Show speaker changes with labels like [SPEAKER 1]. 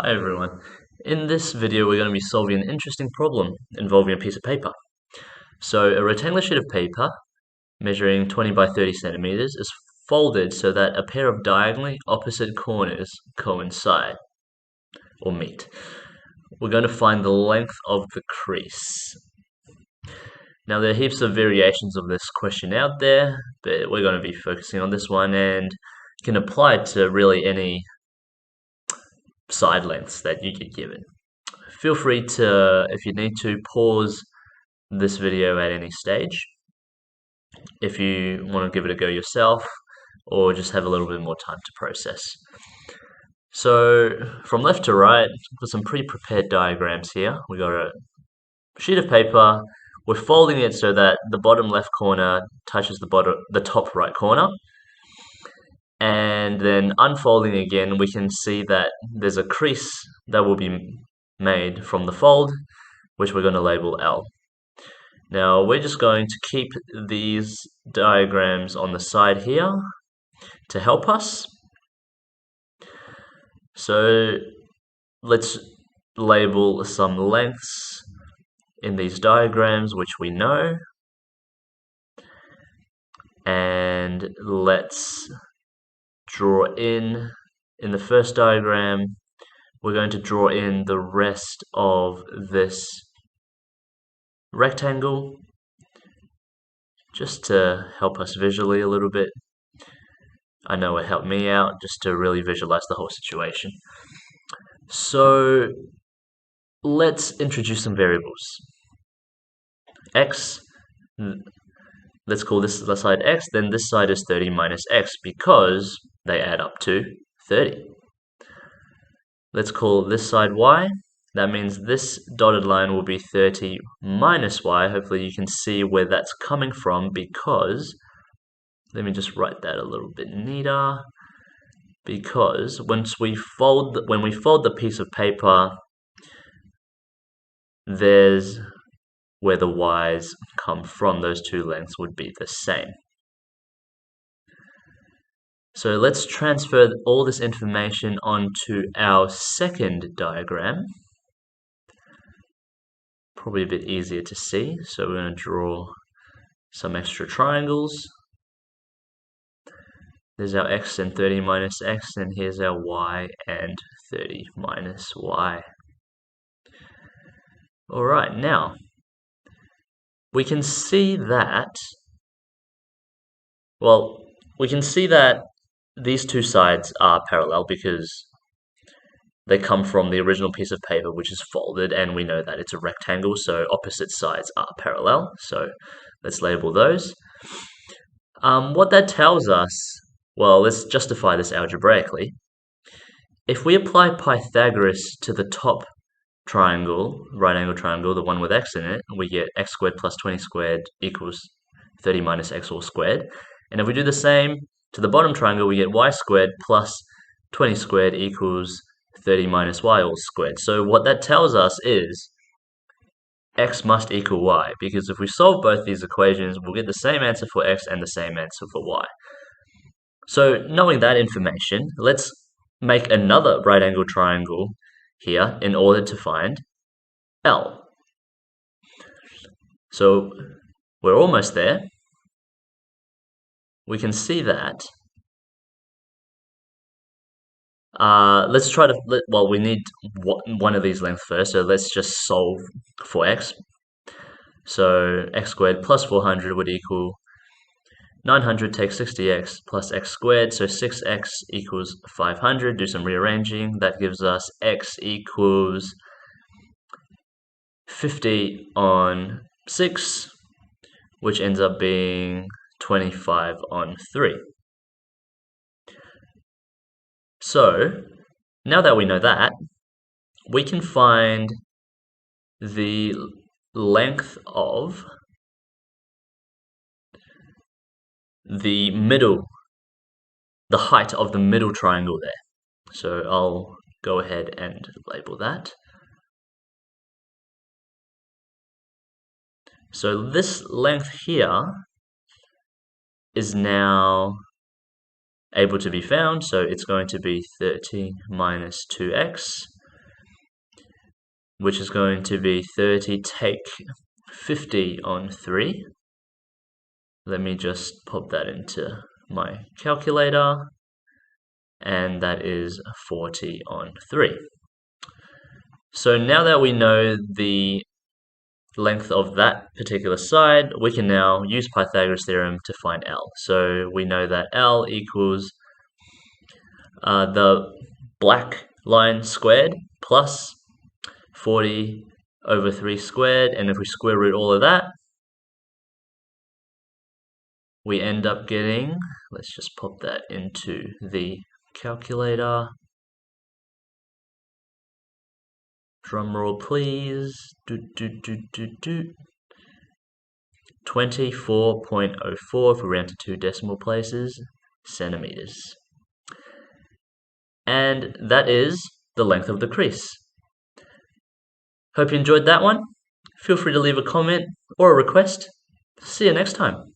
[SPEAKER 1] Hi everyone. In this video we're going to be solving an interesting problem involving a piece of paper. So a rectangular sheet of paper measuring 20 by 30 centimeters is folded so that a pair of diagonally opposite corners coincide or meet. We're going to find the length of the crease. Now there are heaps of variations of this question out there, but we're going to be focusing on this one and can apply it to really any side lengths that you get given. Feel free to, if you need to, pause this video at any stage if you want to give it a go yourself or just have a little bit more time to process. So from left to right, with some pre-prepared diagrams here, we got a sheet of paper. We're folding it so that the bottom left corner touches the top right corner. And then unfolding again, we can see that there's a crease that will be made from the fold, which we're going to label L. Now we're just going to keep these diagrams on the side here to help us. So let's label some lengths in these diagrams which we know, and let's draw in the first diagram. We're going to draw in the rest of this rectangle just to help us visually a little bit. I know it helped me out just to really visualize the whole situation. So let's introduce some variables. X, let's call this side X, then this side is 30 minus X because they add up to 30. Let's call this side Y. That means this dotted line will be 30 minus Y. Hopefully you can see where that's coming from, because, let me just write that a little bit neater, because when we fold the piece of paper, there's where the Y's come from. Those two lengths would be the same. So let's transfer all this information onto our second diagram. Probably a bit easier to see. So we're going to draw some extra triangles. There's our X and 30 minus X, and here's our Y and 30 minus Y. Alright, now we can see that, these two sides are parallel because they come from the original piece of paper, which is folded, and we know that it's a rectangle, so opposite sides are parallel. So let's label those. What that tells us, well, let's justify this algebraically. If we apply Pythagoras to the top triangle, right angle triangle, the one with X in it, we get X squared plus 20 squared equals 30 minus X all squared. And if we do the same to the bottom triangle, we get Y squared plus 20 squared equals 30 minus Y all squared. So what that tells us is X must equal Y, because if we solve both these equations, we'll get the same answer for X and the same answer for Y. So knowing that information, let's make another right angle triangle here in order to find L. So we're almost there. We can see that. Let's try to, we need one of these lengths first, so let's just solve for X. So X squared plus 400 would equal 900, take 60X plus X squared, so 6X equals 500. Do some rearranging. That gives us X equals 50 on 6, which ends up being 25 on 3. So now that we know that, we can find the length of the height of the middle triangle there. So I'll go ahead and label that. So this length here is now able to be found, so it's going to be 30 minus 2x, which is going to be 30 take 50 on 3. Let me just pop that into my calculator, and that is 40 on 3. So now that we know the length of that particular side, we can now use Pythagoras' theorem to find L. So we know that L equals the black line squared plus 40 over 3 squared, and if we square root all of that, we end up getting, let's just pop that into the calculator. Drum roll, please. 24.04 if we round to 2 decimal places, centimeters. And that is the length of the crease. Hope you enjoyed that one. Feel free to leave a comment or a request. See you next time.